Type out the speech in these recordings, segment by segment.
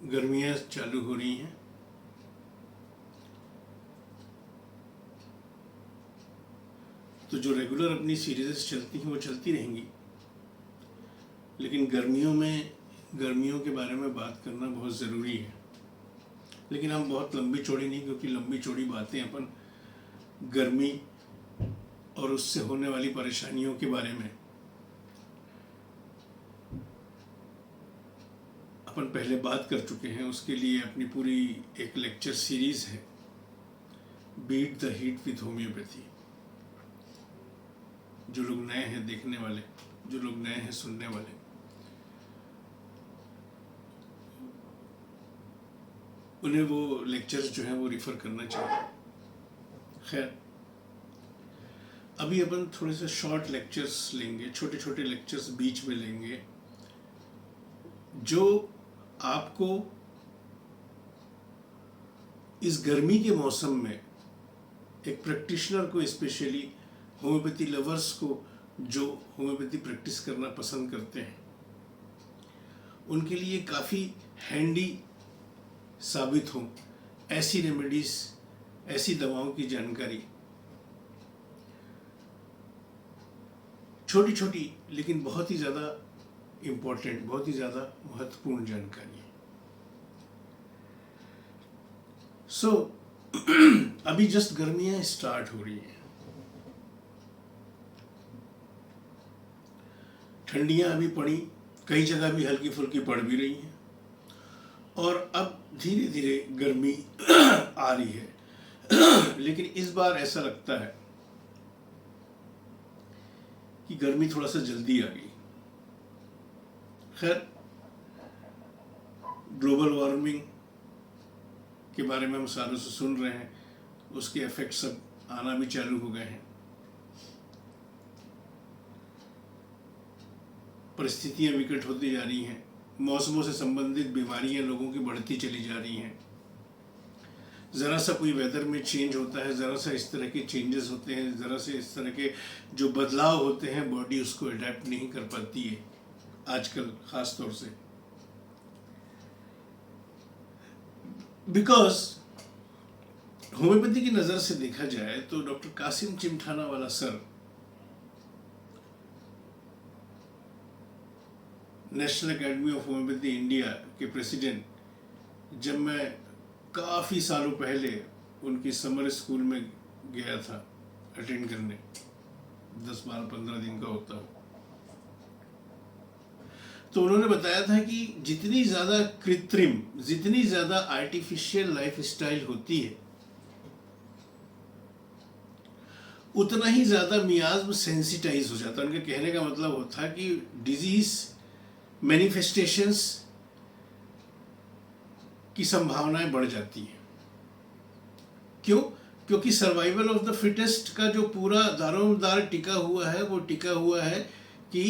गर्मियाँ चालू हो रही हैं। तो जो रेगुलर अपनी सीरीज़ चलती हैं वो चलती रहेंगी, लेकिन गर्मियों के बारे में बात करना बहुत ज़रूरी है। लेकिन हम बहुत लंबी चौड़ी नहीं, क्योंकि लंबी चौड़ी बातें अपन गर्मी और उससे होने वाली परेशानियों के बारे में अपन पहले बात कर चुके हैं। उसके लिए अपनी पूरी एक लेक्चर सीरीज़ है, beat the heat with homoeopathy. जो लोग नए हैं देखने वाले, जो लोग नए हैं सुनने वाले, उन्हें वो लेक्चर्स जो हैं वो रिफ़र करना चाहिए। खैर, अभी अपन थोड़े से शॉर्ट लेक्चर्स लेंगे, छोटे छोटे लेक्चर्स बीच में लेंगे, जो आपको इस गर्मी के मौसम में एक प्रैक्टिशनर को, स्पेशली होम्योपैथी लवर्स को, जो होम्योपैथी प्रैक्टिस करना पसंद करते हैं, उनके लिए काफ़ी हैंडी साबित हो ऐसी रेमेडीज़, ऐसी दवाओं की जानकारी। छोटी छोटी लेकिन बहुत ही ज़्यादा इम्पोर्टेंट, बहुत ही ज़्यादा महत्वपूर्ण जानकारी है। सो अभी जस्ट गर्मियाँ स्टार्ट हो रही हैं, ठंडियाँ अभी पड़ी, कई जगह भी हल्की फुल्की पड़ भी रही हैं, और अब धीरे धीरे गर्मी आ रही है। लेकिन इस बार ऐसा लगता है कि गर्मी थोड़ा सा जल्दी आ गई। खैर, ग्लोबल वार्मिंग के बारे में हम सालों से सुन रहे हैं, उसके इफेक्ट्स अब आना भी चालू हो गए हैं। परिस्थितियां विकट होती जा रही हैं, मौसमों से संबंधित बीमारियां लोगों की बढ़ती चली जा रही हैं। ज़रा सा कोई वेदर में चेंज होता है, ज़रा सा इस तरह के चेंजेस होते हैं, ज़रा से इस तरह के जो बदलाव होते हैं, बॉडी उसको अडेप्ट नहीं कर पाती है आजकल, ख़ास तौर से। बिकॉज होम्योपैथी की नज़र से देखा जाए तो डॉक्टर कासिम चिमठाना वाला sir national academy of homeopathy India के प्रेसिडेंट, जब मैं काफ़ी सालों पहले उनकी समर स्कूल में गया था अटेंड करने, 10-12-15 दिन का होता हो, तो उन्होंने बताया था कि जितनी ज़्यादा कृत्रिम, जितनी ज़्यादा आर्टिफिशियल लाइफ स्टाइल होती है, उतना ही ज़्यादा मियाज़ सेंसिटाइज हो जाता है। उनके कहने का मतलब होता है कि डिजीज़ मैनिफेस्टेशंस की संभावनाएं बढ़ जाती हैं। क्यों? क्योंकि सर्वाइवल ऑफ द फिटेस्ट का जो पूरा दारोमदार टिका हुआ है, वो टिका हुआ है कि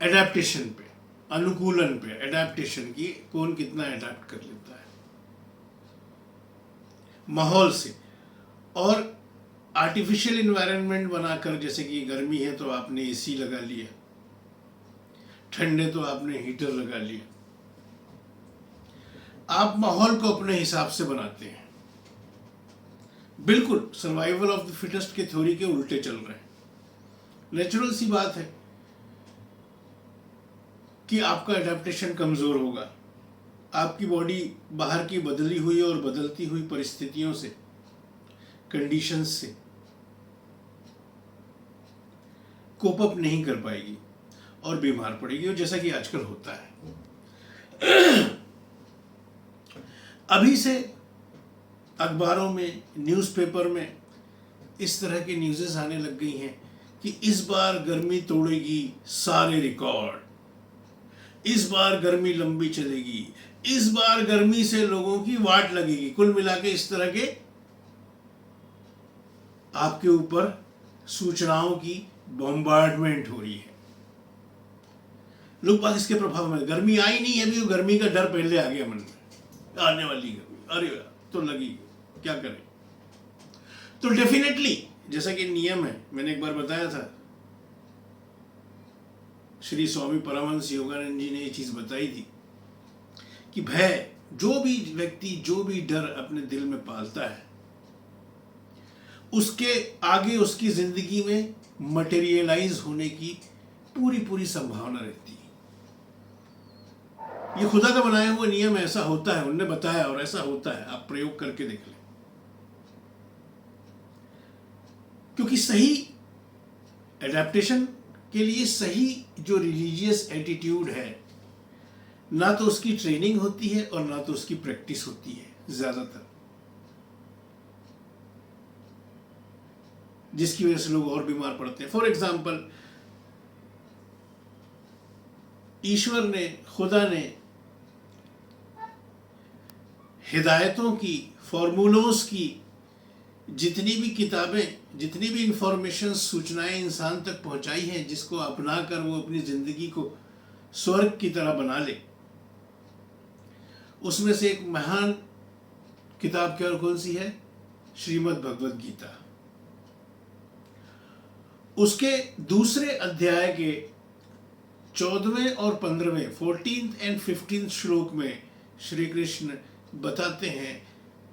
एडेप्टेशन पे, अनुकूलन पे, एडेप्टेशन की कौन कितना एडेप्ट कर लेता है माहौल से। और आर्टिफिशियल इन्वायरमेंट बनाकर, जैसे कि गर्मी है तो आपने एसी लगा लिया, ठंडे तो आपने हीटर लगा लिया, आप माहौल को अपने हिसाब से बनाते हैं। बिल्कुल सर्वाइवल ऑफ द फिटेस्ट के थ्योरी के उल्टे चल रहे हैं। नेचुरल सी बात है कि आपका एडेप्टेशन कमजोर होगा, आपकी बॉडी बाहर की बदली हुई और बदलती हुई परिस्थितियों से, कंडीशंस से कोप अप नहीं कर पाएगी और बीमार पड़ेगी, और जैसा कि आजकल होता है। अभी से अखबारों में, न्यूज़पेपर में इस तरह की न्यूज़ेस आने लग गई हैं कि इस बार गर्मी तोड़ेगी सारे रिकॉर्ड, इस बार गर्मी लंबी चलेगी, इस बार गर्मी से लोगों की वाट लगेगी। कुल मिला के इस तरह के आपके ऊपर सूचनाओं की बॉम्बार्डमेंट हो रही है। लोग बात इसके प्रभाव में, गर्मी आई नहीं अभी, वो गर्मी का डर पहले आ गया मन में, आने वाली गर्मी, अरे तो लगी, क्या करें। तो डेफिनेटली, जैसा कि नियम है, मैंने एक बार बताया था, श्री स्वामी परमहंस योगानंद जी ने ये चीज बताई थी कि भय, जो भी व्यक्ति जो भी डर अपने दिल में पालता है, उसके आगे उसकी जिंदगी में मटेरियलाइज होने की पूरी पूरी संभावना रहती है। ये खुदा का बनाया हुआ नियम, ऐसा होता है, उन्होंने बताया और ऐसा होता है। आप प्रयोग करके देख लें। क्योंकि सही एडेप्टेशन के लिए सही जो रिलीजियस एटीट्यूड है, ना तो उसकी ट्रेनिंग होती है और ना तो उसकी प्रैक्टिस होती है ज्यादातर, जिसकी वजह से लोग और बीमार पड़ते हैं। फॉर एग्जाम्पल, ईश्वर ने, खुदा ने हिदायतों की, फॉर्मूलोस की जितनी भी किताबें, जितनी भी इंफॉर्मेशन, सूचनाएं इंसान तक पहुंचाई हैं, जिसको अपना कर वो अपनी जिंदगी को स्वर्ग की तरह बना ले, उसमें से एक महान किताब क्या और कौन सी है? श्रीमद् भगवद गीता। उसके दूसरे अध्याय के 14वें और 15वें 14th and 15th श्लोक में श्री कृष्ण बताते हैं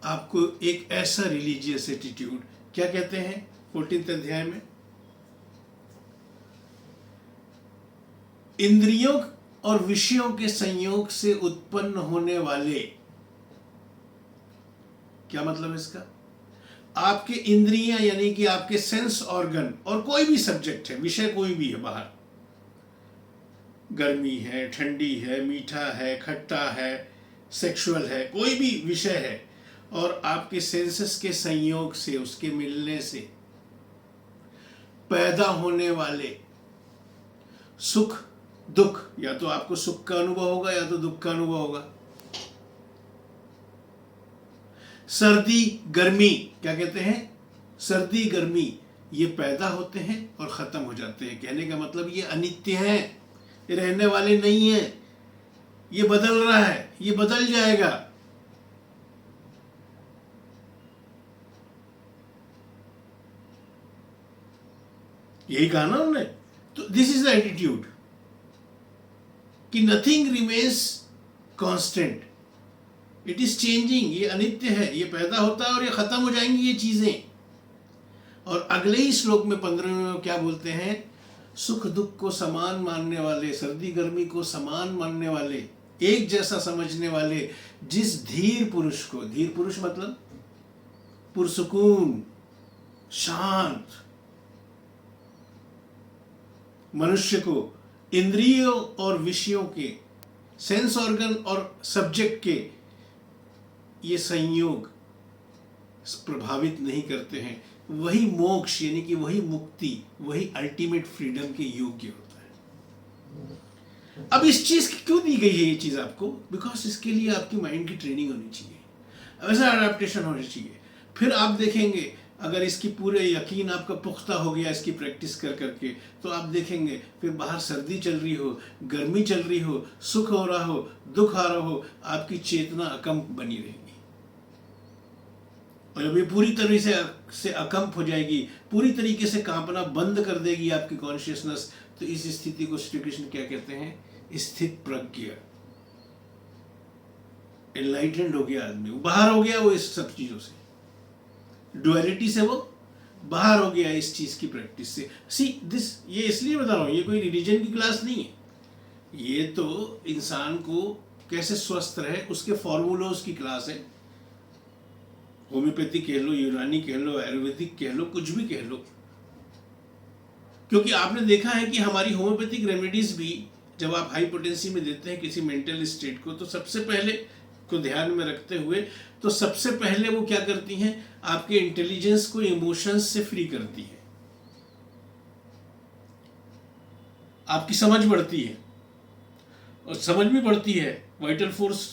आपको एक ऐसा रिलीजियस एटीट्यूड। क्या कहते हैं 14th अध्याय में? इंद्रियों और विषयों के संयोग से उत्पन्न होने वाले, क्या मतलब इसका? आपके इंद्रियां यानी कि आपके सेंस ऑर्गन, और कोई भी सब्जेक्ट है, विषय कोई भी है बाहर, गर्मी है, ठंडी है, मीठा है, खट्टा है, सेक्सुअल है, कोई भी विषय है, और आपके सेंसेस के संयोग से, उसके मिलने से पैदा होने वाले सुख दुख, या तो आपको सुख का अनुभव होगा या तो दुख का अनुभव होगा। सर्दी गर्मी, क्या कहते हैं? सर्दी गर्मी, ये पैदा होते हैं और खत्म हो जाते हैं। कहने का मतलब ये अनित्य है, ये रहने वाले नहीं है, ये बदल रहा है, ये बदल जाएगा। यही कहा ना उन्होंने। तो दिस इज द एटीट्यूड कि nothing remains constant, it is changing. ये अनित्य है, ये पैदा होता है और ये खत्म हो जाएंगी ये चीजें। और अगले ही श्लोक में 15वें में क्या बोलते हैं? सुख दुख को समान मानने वाले, सर्दी गर्मी को समान मानने वाले, एक जैसा समझने वाले, जिस धीर पुरुष को, धीर पुरुष मतलब पुरसुकून, शांत मनुष्य को इंद्रियों और विषयों के, सेंस ऑर्गन और सब्जेक्ट के ये संयोग प्रभावित नहीं करते हैं, वही मोक्ष यानी कि वही मुक्ति, वही अल्टीमेट फ्रीडम के योग्य होता है। अब इस चीज की क्यों दी गई है ये चीज आपको? बिकॉज इसके लिए आपकी माइंड की ट्रेनिंग होनी चाहिए, वैसा अडेप्टेशन होनी चाहिए। फिर आप देखेंगे अगर इसकी पूरे यकीन आपका पुख्ता हो गया इसकी प्रैक्टिस कर करके, तो आप देखेंगे फिर बाहर सर्दी चल रही हो, गर्मी चल रही हो, सुख हो रहा हो, दुख आ रहा हो, आपकी चेतना अकंप बनी रहेगी। और जब ये पूरी तरह से अकंप हो जाएगी, पूरी तरीके से कांपना बंद कर देगी आपकी कॉन्शियसनेस, तो इस स्थिति को श्री कृष्ण क्या कहते हैं? स्थित प्रज्ञ। एनलाइटेंड हो गया आदमी, बाहर हो गया वो इस सब चीजों से, डुअलिटी से वो बाहर हो गया इस चीज की प्रैक्टिस से। सी दिस, ये इसलिए बता रहा हूं, ये कोई रिलीजन की क्लास नहीं है, ये तो इंसान को कैसे स्वस्थ रहे उसके फॉर्मूलोज की क्लास है। होम्योपैथी कह लो, यूनानी कह लो, आयुर्वेदिक कह लो, कुछ भी कह लो। क्योंकि आपने देखा है कि हमारी होम्योपैथिक रेमेडीज भी जब आप हाइपोटेंसी में देते हैं किसी मेंटल स्टेट को, तो सबसे पहले को ध्यान में रखते हुए, तो सबसे पहले वो क्या करती हैं? आपके इंटेलिजेंस को इमोशंस से फ्री करती है, आपकी समझ बढ़ती है, और समझ भी बढ़ती है, वाइटल फोर्स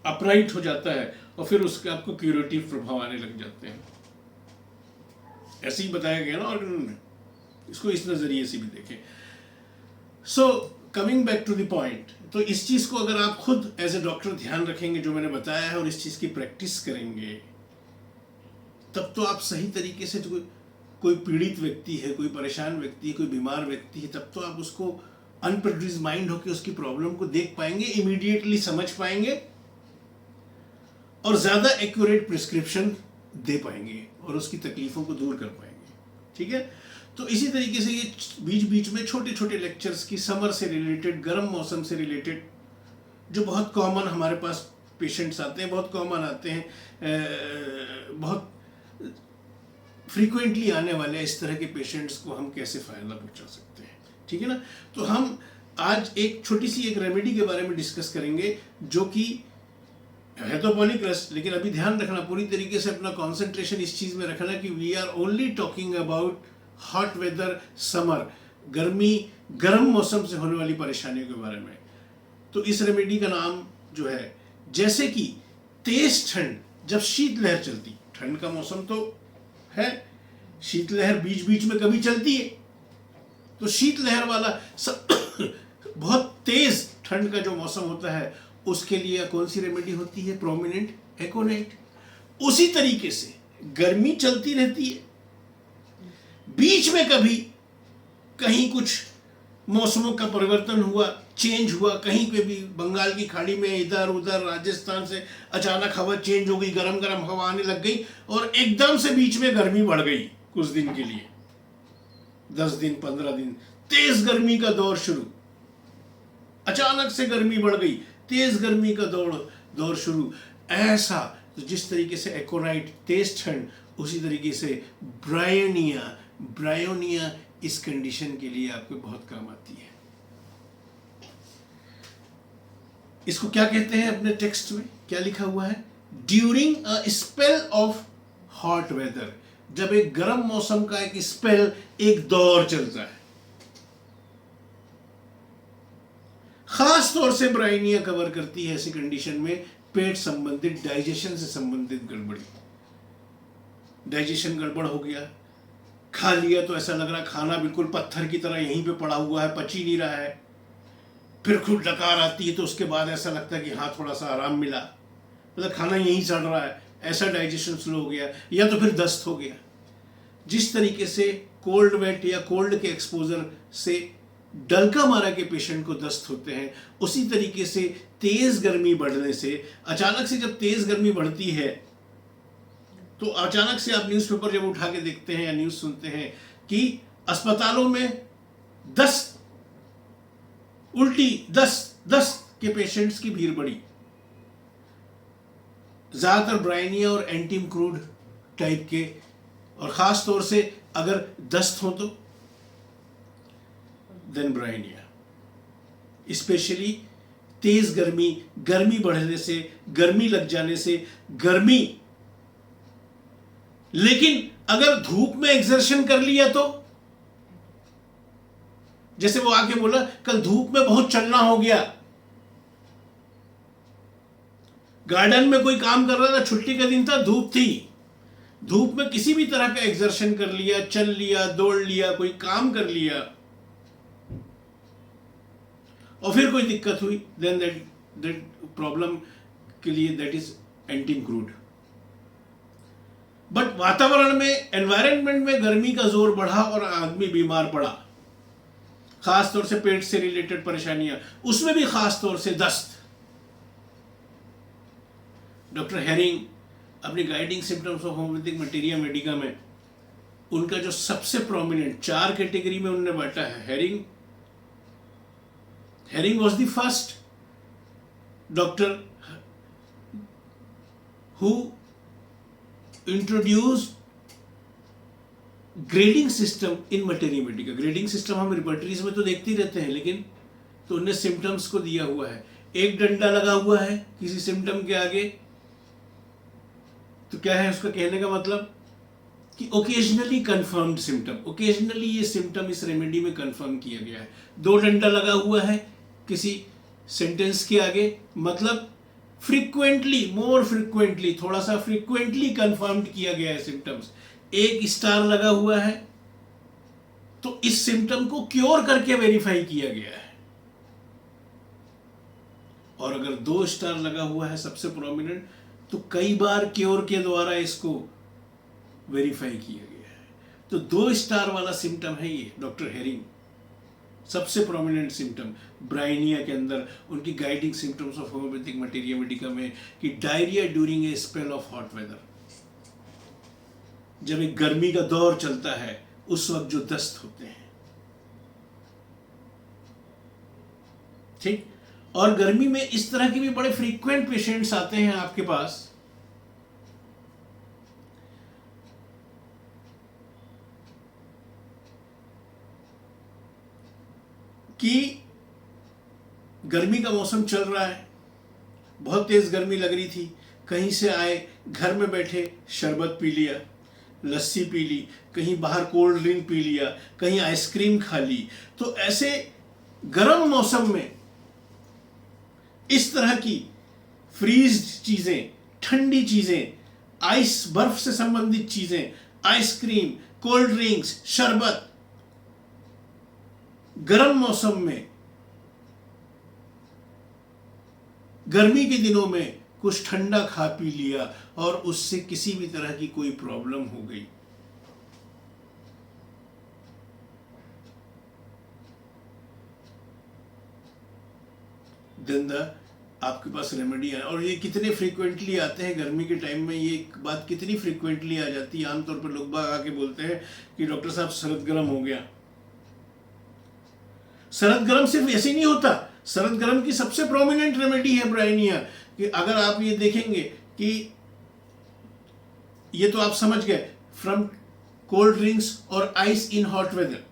अपराइट हो जाता है, और फिर उसके आपको क्यूरेटिव प्रभाव आने लग जाते हैं। ऐसे ही बताया गया ना ऑर्गन में, इसको इस नजरिए से भी देखें। So coming back to the point, तो इस चीज को अगर आप खुद एज ए डॉक्टर ध्यान रखेंगे जो मैंने बताया है, और इस चीज की प्रैक्टिस करेंगे, तब तो आप सही तरीके से, कोई पीड़ित व्यक्ति है, कोई परेशान व्यक्ति है, कोई बीमार व्यक्ति है, तब तो आप उसको अनप्रेजुडिस्ड माइंड होकर उसकी प्रॉब्लम को देख पाएंगे, इमीडिएटली समझ पाएंगे और ज़्यादा एक्यूरेट प्रिस्क्रिप्शन दे पाएंगे और उसकी तकलीफ़ों को दूर कर पाएंगे। ठीक है, तो इसी तरीके से ये बीच बीच में छोटे छोटे लेक्चर्स की समर से रिलेटेड, गर्म मौसम से रिलेटेड, जो बहुत कॉमन हमारे पास पेशेंट्स आते हैं, बहुत कॉमन आते हैं, बहुत फ्रीक्वेंटली आने वाले इस तरह के पेशेंट्स को हम कैसे फ़ायदा पहुंचा सकते हैं। ठीक है ना, तो हम आज एक छोटी सी एक रेमेडी के बारे में डिस्कस करेंगे जो कि है तो पॉलीक्रस्ट, लेकिन अभी ध्यान रखना, पूरी तरीके से अपना कंसंट्रेशन इस चीज़ में रखना कि we are only talking about hot weather, summer, गर्मी, गर्म मौसम से होने वाली परेशानियों के बारे में। तो इस रेमेडी का नाम जो है, जैसे कि तेज ठंड, जब शीतलहर चलती, ठंड का मौसम तो है, शीतलहर बीच बीच में कभी चलती है, तो शीतलहर वाला बहुत तेज ठंड का जो मौसम होता है उसके लिए कौन सी रेमेडी होती है? प्रोमिनेंट एकोनाइट। उसी तरीके से गर्मी चलती रहती है, बीच में कभी कहीं कुछ मौसमों का परिवर्तन हुआ, चेंज हुआ, कहीं पे भी बंगाल की खाड़ी में इधर उधर राजस्थान से अचानक हवा चेंज हो गई, गरम गरम हवा आने लग गई और एकदम से बीच में गर्मी बढ़ गई कुछ दिन के लिए, 10 दिन 15 दिन तेज गर्मी का दौर शुरू, अचानक से गर्मी बढ़ गई, तेज गर्मी का दौर शुरू। ऐसा तो जिस तरीके से एकोनाइट तेज ठंड, उसी तरीके से ब्रायोनिया इस कंडीशन के लिए आपको बहुत काम आती है। इसको क्या कहते हैं? अपने टेक्स्ट में क्या लिखा हुआ है? During a spell of hot weather, जब एक गर्म मौसम का एक स्पेल, एक दौर चलता है। खास तौर से ब्रायोनिया कवर करती है ऐसी कंडीशन में पेट संबंधित, डाइजेशन से संबंधित गड़बड़ी। डाइजेशन गड़बड़ हो गया, खा लिया तो ऐसा लग रहा है खाना बिल्कुल पत्थर की तरह यहीं पे पड़ा हुआ है, पच ही नहीं रहा है, फिर खुद डकार आती है तो उसके बाद ऐसा लगता है कि हाँ थोड़ा सा आराम मिला, मतलब खाना यहीं सड़ रहा है, ऐसा डाइजेशन स्लो हो गया, या तो फिर दस्त हो गया। जिस तरीके से कोल्ड वेट या कोल्ड के एक्सपोजर से डलका मारा के पेशेंट को दस्त होते हैं, उसी तरीके से तेज गर्मी बढ़ने से, अचानक से जब तेज गर्मी बढ़ती है तो अचानक से आप न्यूज़पेपर जब उठा के देखते हैं या न्यूज़ सुनते हैं कि अस्पतालों में 10 उल्टी, 10 के पेशेंट्स की भीड़ बढ़ी, ज़्यादातर ब्रायोनिया और एंटीमक्रूड टाइप के, और ख़ास तौर से अगर दस्त हो तो देन ब्रायोनिया। स्पेशली तेज गर्मी बढ़ने से, गर्मी लग जाने से, गर्मी, लेकिन अगर धूप में एक्सर्शन कर लिया तो, जैसे वो आके बोला कल धूप में बहुत चलना हो गया, गार्डन में कोई काम कर रहा था, छुट्टी का दिन था, धूप थी, धूप में किसी भी तरह का एक्सर्शन कर लिया, चल लिया, दौड़ लिया, कोई काम कर लिया और फिर कोई दिक्कत हुई, देन दैट प्रॉब्लम के लिए दैट इज एंटीमक्रूड। बट वातावरण में, एनवायरनमेंट में गर्मी का जोर बढ़ा और आदमी बीमार पड़ा, खास तौर से पेट से रिलेटेड परेशानियां, उसमें भी खास तौर से दस्त। डॉक्टर हेरिंग अपनी guiding symptoms of homoeopathic materia medica में उनका जो सबसे प्रोमिनेंट 4 कैटेगरी में उन्होंने बांटा है। Herring was the first doctor who introduce grading system in materia Medica. Grading system हम रिपर्टरीज में तो देखते ही रहते हैं, लेकिन तो उन्हें सिम्टम्स को दिया हुआ है, एक डंडा लगा हुआ है किसी सिम्टम के आगे, तो क्या है उसका कहने का मतलब कि ओकेजनली कंफर्म्ड सिम्टम, ओकेजनली ये सिम्टम इस रेमेडी में कंफर्म किया गया है। 2 डंडा लगा हुआ है किसी सेंटेंस के आगे, मतलब फ्रीक्वेंटली, मोर फ्रीक्वेंटली, थोड़ा सा फ्रीक्वेंटली कंफर्म्ड किया गया है सिम्टम्स। 1 स्टार लगा हुआ है तो इस सिम्टम को क्योर करके वेरीफाई किया गया है, और अगर 2 स्टार लगा हुआ है सबसे प्रोमिनेंट, तो कई बार क्योर के द्वारा इसको वेरीफाई किया गया है। तो 2 स्टार वाला सिम्टम है ये डॉक्टर हेरिंग। सबसे प्रोमिनेंट सिम्टम ब्राइनिया के अंदर उनकी guiding symptoms of homoeopathic materia medica में कि diarrhoea during a spell of hot weather, जब एक गर्मी का दौर चलता है उस वक्त जो दस्त होते हैं, ठीक। और गर्मी में इस तरह के भी बड़े फ्रीक्वेंट पेशेंट्स आते हैं आपके पास कि गर्मी का मौसम चल रहा है, बहुत तेज गर्मी लग रही थी, कहीं से आए, घर में बैठे शरबत पी लिया, लस्सी पी ली, कहीं बाहर कोल्ड ड्रिंक पी लिया, कहीं आइसक्रीम खा ली। तो ऐसे गर्म मौसम में इस तरह की फ्रीज चीजें, ठंडी चीजें, आइस बर्फ से संबंधित चीजें, आइसक्रीम, कोल्ड ड्रिंक्स, शरबत, गर्म मौसम में, गर्मी के दिनों में कुछ ठंडा खा पी लिया और उससे किसी भी तरह की कोई प्रॉब्लम हो गई, देन आपके पास रेमेडी है। और ये कितने फ्रीक्वेंटली आते हैं गर्मी के टाइम में, ये बात कितनी फ्रीक्वेंटली आ जाती है। आमतौर पर लोग बाग आके बोलते हैं कि डॉक्टर साहब सरद गर्म हो गया। सरद गर्म सिर्फ ऐसे नहीं होता, सरद गर्म की सबसे प्रोमिनेंट रेमेडी है ब्राइनिया। कि अगर आप ये देखेंगे कि ये तो आप समझ गए, फ्रॉम कोल्ड ड्रिंक्स और ice in hot weather,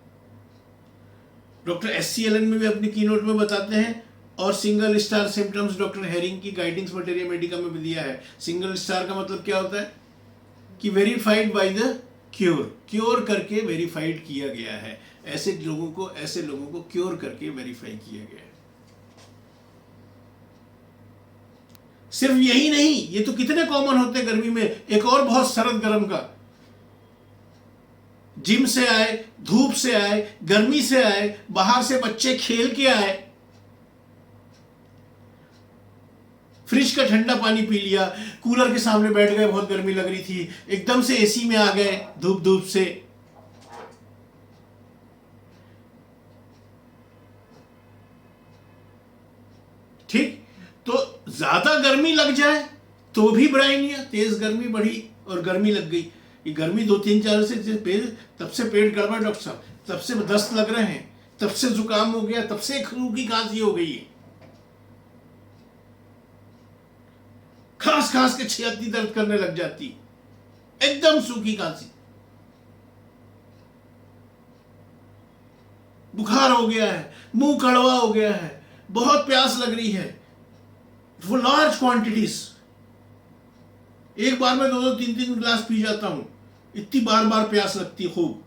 doctor SCLN में भी अपनी कीनोट में बताते हैं, और single star symptoms doctor Hering की गाइडिंग्स मटेरिया मेडिका में भी दिया है। सिंगल स्टार का मतलब क्या होता है कि वेरीफाइड बाय द क्योर करके वेरीफाइड किया गया है। ऐसे लोगों को क्योर करके वेरीफाई किया गया है। सिर्फ यही नहीं, ये तो कितने कॉमन होते हैं गर्मी में। एक और बहुत सरद गर्म का, जिम से आए, धूप से आए, गर्मी से आए, बाहर से बच्चे खेल के आए, फ्रिज का ठंडा पानी पी लिया, कूलर के सामने बैठ गए, बहुत गर्मी लग रही थी, एकदम से AC में आ गए धूप से, ठीक। तो ज्यादा गर्मी लग जाए तो भी ब्राइनिया, तेज गर्मी बढ़ी और गर्मी लग गई, ये गर्मी 2-3-4 से तब से पेट गड़बड़ डॉक्टर साहब, तब से दस्त लग रहे हैं, तब से जुकाम हो गया, तब से सूखी खांसी हो गई है, खांस के छाती दर्द करने लग जाती, एकदम सूखी खांसी, बुखार हो गया है, मुंह कड़वा हो गया है, बहुत प्यास लग रही है, वो लार्ज क्वांटिटीज, एक बार में 2-3 गिलास पी जाता हूं, इतनी बार प्यास लगती, खूब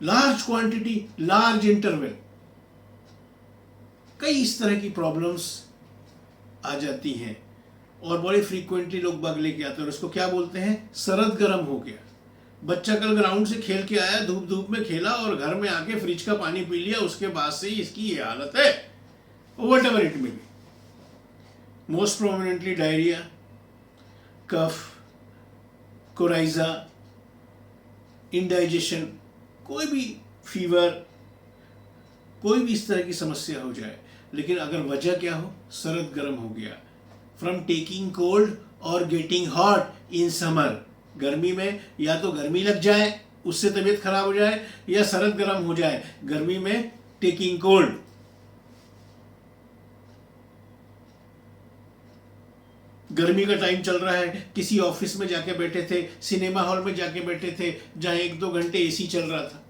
लार्ज क्वांटिटी, लार्ज इंटरवल, कई इस तरह की प्रॉब्लम्स आ जाती हैं और बड़े फ्रीक्वेंटली लोग बग लेके आते हैं। और उसको क्या बोलते हैं, सरद गर्म हो गया। बच्चा कल ग्राउंड से खेल के आया, धूप में खेला और घर में आके फ्रिज का पानी पी लिया, उसके बाद से ही इसकी ये हालत है। Whatever it may be, most prominently diarrhoea, cough, coryza, indigestion, कोई भी फीवर, कोई भी इस तरह की समस्या हो जाए, लेकिन अगर वजह क्या हो, सरद गर्म हो गया, फ्रॉम टेकिंग कोल्ड और गेटिंग हॉट इन समर, गर्मी में या तो गर्मी लग जाए उससे तबीयत खराब हो जाए, या सरद गर्म हो जाए गर्मी में टेकिंग कोल्ड। गर्मी का टाइम चल रहा है, किसी ऑफिस में जाके बैठे थे, सिनेमा हॉल में जाके बैठे थे जहां 1-2 घंटे AC चल रहा था,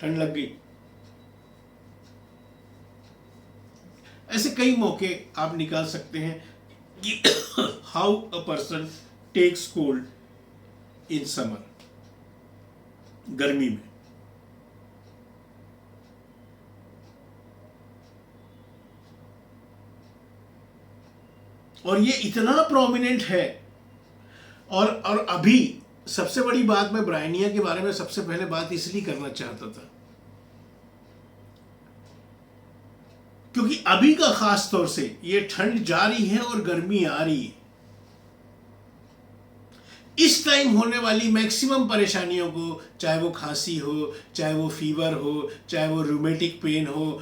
ठंड लग गई। ऐसे कई मौके आप निकाल सकते हैं कि how a person takes cold in summer, गर्मी में। और ये इतना प्रोमिनेंट है। और अभी सबसे बड़ी बात, मैं ब्राइनिया के बारे में सबसे पहले बात इसलिए करना चाहता था क्योंकि अभी का खास तौर से ये ठंड जा रही है और गर्मी आ रही है। इस टाइम होने वाली मैक्सिमम परेशानियों को, चाहे वो खांसी हो, चाहे वो फीवर हो, चाहे वो रूमेटिक पेन हो,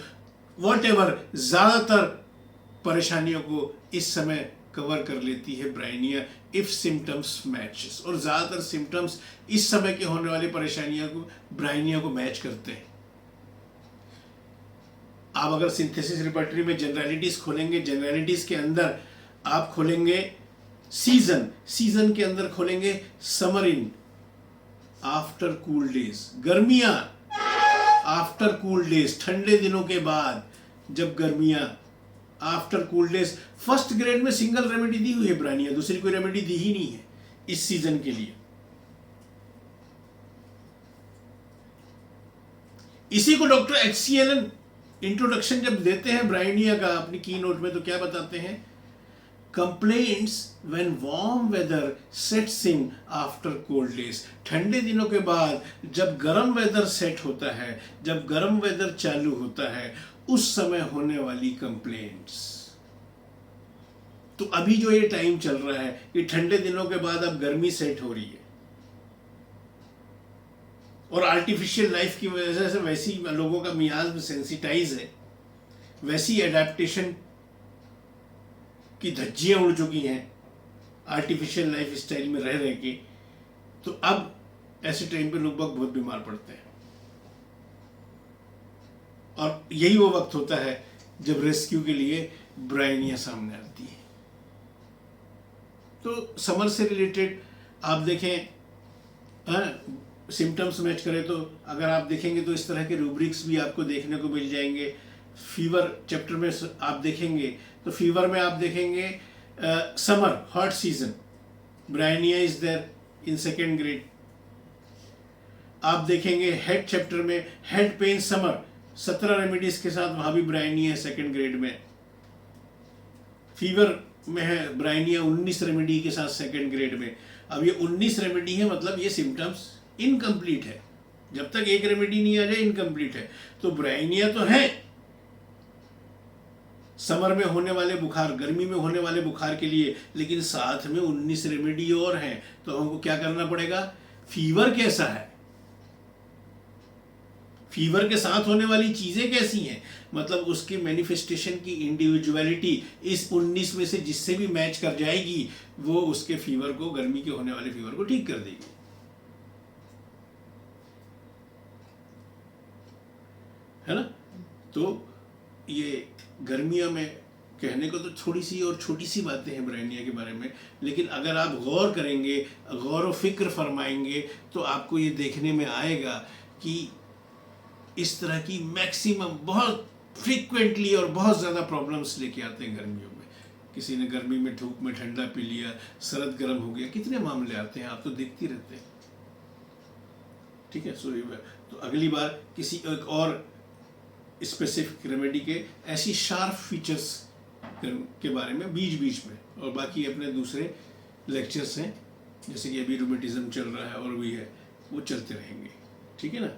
वॉटेवर, ज़्यादातर परेशानियों को इस समय कवर कर लेती है ब्राइनिया इफ सिम्टम्स मैचेस। और ज़्यादातर सिम्टम्स इस समय के होने वाली परेशानियों को ब्राइनिया को मैच करते हैं। आप अगर सिंथेसिस रिपर्टरी में जनरलिटीज खोलेंगे, जनरलिटीज के अंदर आप खोलेंगे सीजन के अंदर खोलेंगे summer in after cool days, गर्मियां आफ्टर कूल डेज, ठंडे दिनों के बाद जब गर्मियां after cool days. First grade में सिंगल रेमेडी दी हुई है ब्राइनिया, दूसरी कोई रेमेडी दी ही नहीं है इस सीजन के लिए। इसी को डॉक्टर HCLN इंट्रोडक्शन जब देते हैं ब्राइनिया का अपनी की नोट में, तो क्या बताते हैं? Complaints when warm weather sets in after cold days, ठंडे दिनों के बाद जब गर्म वेदर सेट होता है, जब गर्म वेदर चालू होता है, उस समय होने वाली कंप्लेंट्स। तो अभी जो ये टाइम चल रहा है, ये ठंडे दिनों के बाद अब गर्मी सेट हो रही है, और आर्टिफिशियल लाइफ की वजह से वैसी लोगों का मियाज सेंसिटाइज है, वैसी एडेप्टेशन की धज्जियां उड़ चुकी हैं आर्टिफिशियल लाइफ स्टाइल में रह के। तो अब ऐसे टाइम पे लोग बहुत बीमार पड़ते हैं, और यही वो वक्त होता है जब रेस्क्यू के लिए ब्राइनिया सामने आती है। तो समर से रिलेटेड आप देखें, सिम्टम्स मैच करें तो अगर आप देखेंगे तो इस तरह के रूब्रिक्स भी आपको देखने को मिल जाएंगे। फीवर चैप्टर में आप देखेंगे तो फीवर में आप देखेंगे summer hot season, Bryonia is there in second grade. आप देखेंगे हेड चैप्टर में हेड पेन समर 17 रेमेडीज के साथ, वहां भी ब्राइनिया है सेकेंड ग्रेड में। फीवर में है ब्राइनिया 19 रेमेडी के साथ सेकेंड ग्रेड में। अब ये 19 रेमेडी है, मतलब ये सिम्टम्स इनकम्प्लीट है, जब तक एक रेमेडी नहीं आ जाए इनकम्प्लीट है। तो ब्राइनिया तो है समर में होने वाले बुखार, गर्मी में होने वाले बुखार के लिए, लेकिन साथ में 19 रेमेडी और हैं। तो हमको क्या करना पड़ेगा? फीवर कैसा है, फीवर के साथ होने वाली चीजें कैसी हैं, मतलब उसकी मैनिफेस्टेशन की इंडिविजुअलिटी इस 19 में से जिससे भी मैच कर जाएगी, वो उसके फीवर को, गर्मी के होने वाले फीवर को ठीक कर देगी। है ना? तो ये गर्मियों में कहने को तो थोड़ी सी और छोटी सी बातें हैं ब्राइनिया के बारे में, लेकिन अगर आप गौर करेंगे, गौर व फिक्र फरमाएंगे, तो आपको ये देखने में आएगा कि इस तरह की मैक्सिमम बहुत फ्रीक्वेंटली और बहुत ज़्यादा प्रॉब्लम्स लेके आते हैं गर्मियों में। किसी ने गर्मी में धूप में ठंडा पी लिया, सरद गर्म हो गया, कितने मामले आते हैं, आप तो देखती रहते हैं। ठीक है, तो अगली बार किसी एक और स्पेसिफिक रेमेडी के ऐसी शार्प फीचर्स के बारे में बीच बीच में, और बाकी अपने दूसरे लेक्चर्स हैं, जैसे कि अभी रूमेटिज्म चल रहा है और भी है, वो चलते रहेंगे। ठीक है ना?